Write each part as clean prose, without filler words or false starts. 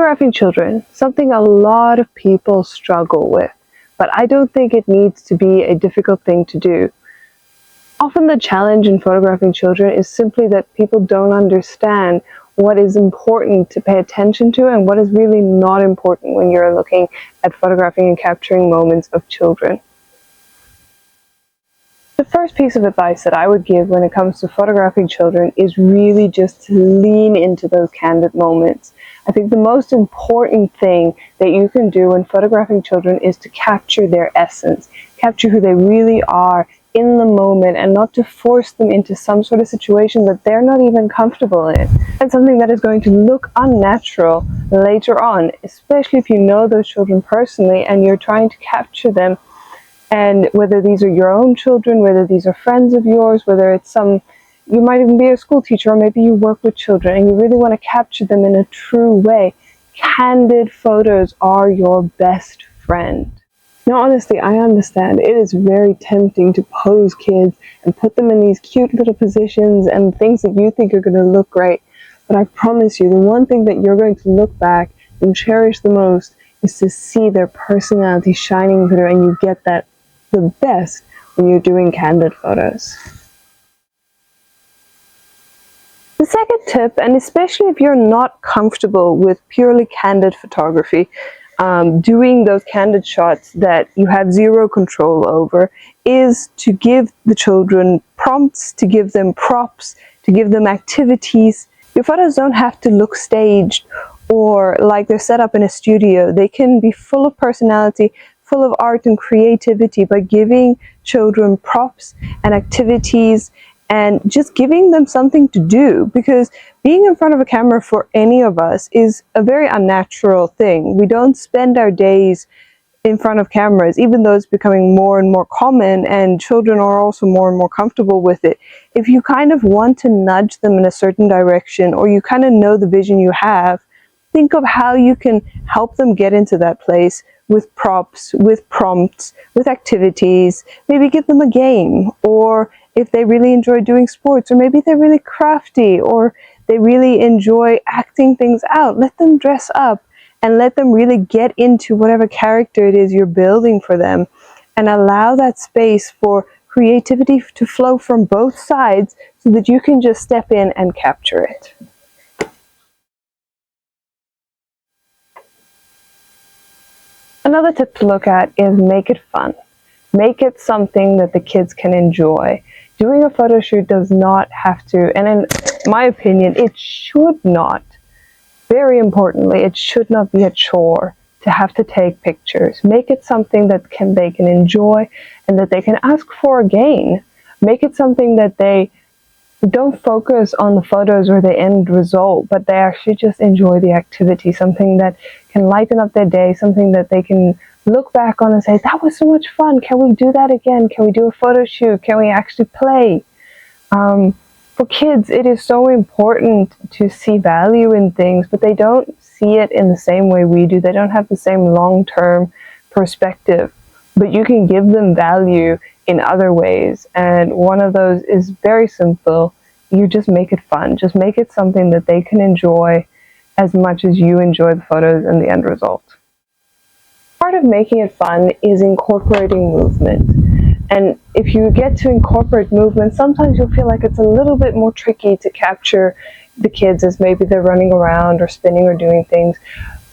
Photographing children, something a lot of people struggle with, but I don't think it needs to be a difficult thing to do. Often the challenge in photographing children is simply that people don't understand what is important to pay attention to and what is really not important when you're looking at photographing and capturing moments of children. The first piece of advice that I would give when it comes to photographing children is really just to lean into those candid moments. I think the most important thing that you can do when photographing children is to capture their essence, capture who they really are in the moment, and not to force them into some sort of situation that they're not even comfortable in, and something that is going to look unnatural later on, especially if you know those children personally and you're trying to capture them. And whether these are your own children, whether these are friends of yours, whether it's you might even be a school teacher, or maybe you work with children and you really want to capture them in a true way, candid photos are your best friend. Now, honestly, I understand it is very tempting to pose kids and put them in these cute little positions and things that you think are going to look great. But I promise you, the one thing that you're going to look back and cherish the most is to see their personality shining through, and you get that the best when you're doing candid photos. The second tip, and especially if you're not comfortable with purely candid photography, doing those candid shots that you have zero control over, is to give the children prompts, to give them props, to give them activities. Your photos don't have to look staged or like they're set up in a studio. They can be full of personality, full of art and creativity, by giving children props and activities and just giving them something to do, because being in front of a camera for any of us is a very unnatural thing. We don't spend our days in front of cameras, even though it's becoming more and more common and children are also more and more comfortable with it. If you kind of want to nudge them in a certain direction, or you kind of know the vision you have, think of how you can help them get into that place with props, with prompts, with activities. Maybe give them a game, or if they really enjoy doing sports, or maybe they're really crafty, or they really enjoy acting things out, let them dress up and let them really get into whatever character it is you're building for them, and allow that space for creativity to flow from both sides so that you can just step in and capture it. Another tip to look at is make it fun. Make it something that the kids can enjoy. Doing a photo shoot does not have to, and in my opinion, it should not, very importantly, it should not be a chore to have to take pictures. Make it something that they can enjoy and that they can ask for again. Make it something that they don't focus on the photos or the end result, but they actually just enjoy the activity, something that can lighten up their day, something that they can look back on and say, that was so much fun, can we do that again? Can we do a photo shoot? Can we actually play? For kids, it is so important to see value in things, but they don't see it in the same way we do. They don't have the same long-term perspective, but you can give them value in other ways, and one of those is very simple. You just make it fun. Just make it something that they can enjoy as much as you enjoy the photos and the end result. Part of making it fun is incorporating movement. And if you get to incorporate movement, sometimes you'll feel like it's a little bit more tricky to capture the kids as maybe they're running around or spinning or doing things.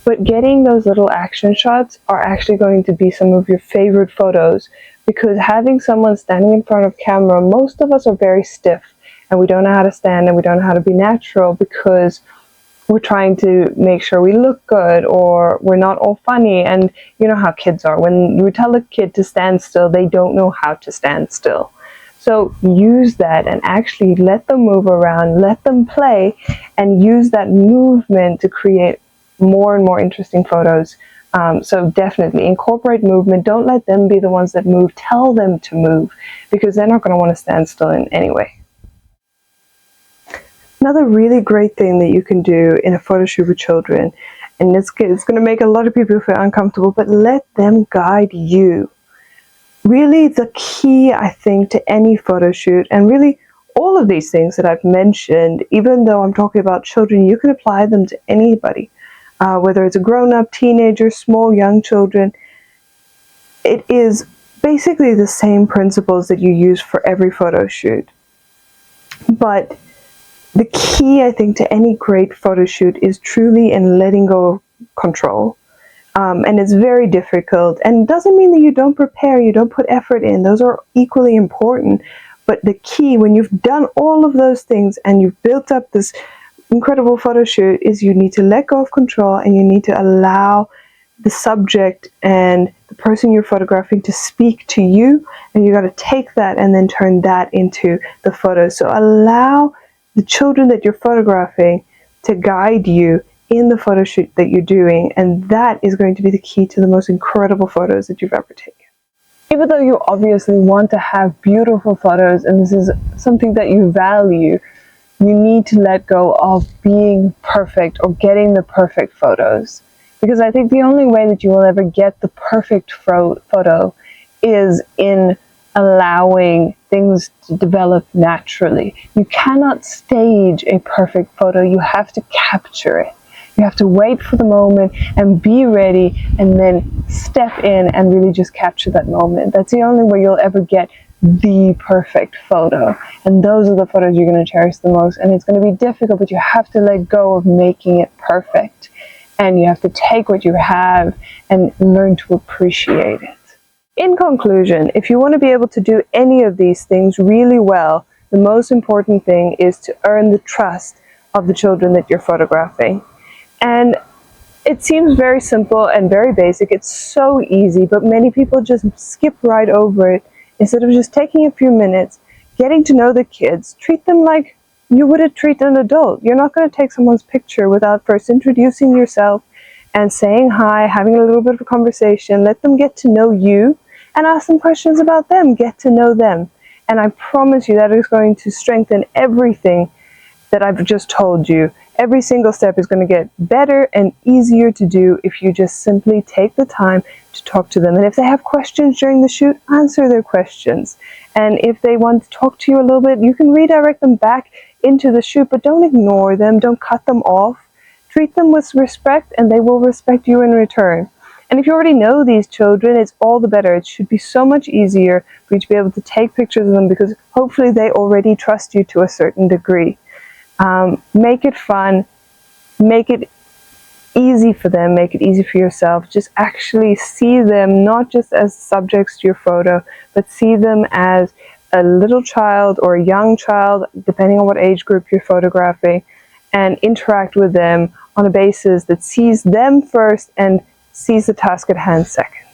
But getting those little action shots are actually going to be some of your favorite photos, because having someone standing in front of camera, most of us are very stiff and we don't know how to stand and we don't know how to be natural because we're trying to make sure we look good, or we're not all funny. And you know how kids are. When you tell a kid to stand still, they don't know how to stand still. So use that and actually let them move around, let them play, and use that movement to create more and more interesting photos. So definitely incorporate movement. Don't let them be the ones that move. Tell them to move, because they're not going to want to stand still in any way. Another really great thing that you can do in a photo shoot with children, and it's going to make a lot of people feel uncomfortable, but let them guide you. Really, the key, I think, to any photo shoot, and really all of these things that I've mentioned, even though I'm talking about children, you can apply them to anybody. whether it's a grown-up, teenager, small, young children. It is basically the same principles that you use for every photo shoot. But the key, I think, to any great photo shoot is truly in letting go of control. And it's very difficult, and doesn't mean that you don't prepare, you don't put effort in. Those are equally important. But the key, when you've done all of those things and you've built up this incredible photo shoot, is you need to let go of control, and you need to allow the subject and the person you're photographing to speak to you, and you got to take that and then turn that into the photo. So allow the children that you're photographing to guide you in the photo shoot that you're doing, and that is going to be the key to the most incredible photos that you've ever taken. Even though you obviously want to have beautiful photos, and this is something that you value, you need to let go of being perfect or getting the perfect photos. Because I think the only way that you will ever get the perfect photo is in allowing things to develop naturally. You cannot stage a perfect photo, you have to capture it. You have to wait for the moment and be ready, and then step in and really just capture that moment. That's the only way you'll ever get the perfect photo. And those are the photos you're going to cherish the most. And it's going to be difficult, but you have to let go of making it perfect. And you have to take what you have and learn to appreciate it. In conclusion, if you want to be able to do any of these things really well, the most important thing is to earn the trust of the children that you're photographing. And it seems very simple and very basic. It's so easy, but many people just skip right over it instead of just taking a few minutes, getting to know the kids. Treat them like you would treat an adult. You're not going to take someone's picture without first introducing yourself and saying hi, having a little bit of a conversation. Let them get to know you and ask them questions about them. Get to know them. And I promise you that is going to strengthen everything that I've just told you. Every single step is going to get better and easier to do if you just simply take the time to talk to them. And if they have questions during the shoot, answer their questions. And if they want to talk to you a little bit, you can redirect them back into the shoot, but don't ignore them, don't cut them off. Treat them with respect, and they will respect you in return. And if you already know these children, it's all the better. It should be so much easier for you to be able to take pictures of them, because hopefully they already trust you to a certain degree. Make it fun, make it easy for them, make it easy for yourself. Just actually see them not just as subjects to your photo, but see them as a little child or a young child, depending on what age group you're photographing, and interact with them on a basis that sees them first and sees the task at hand second.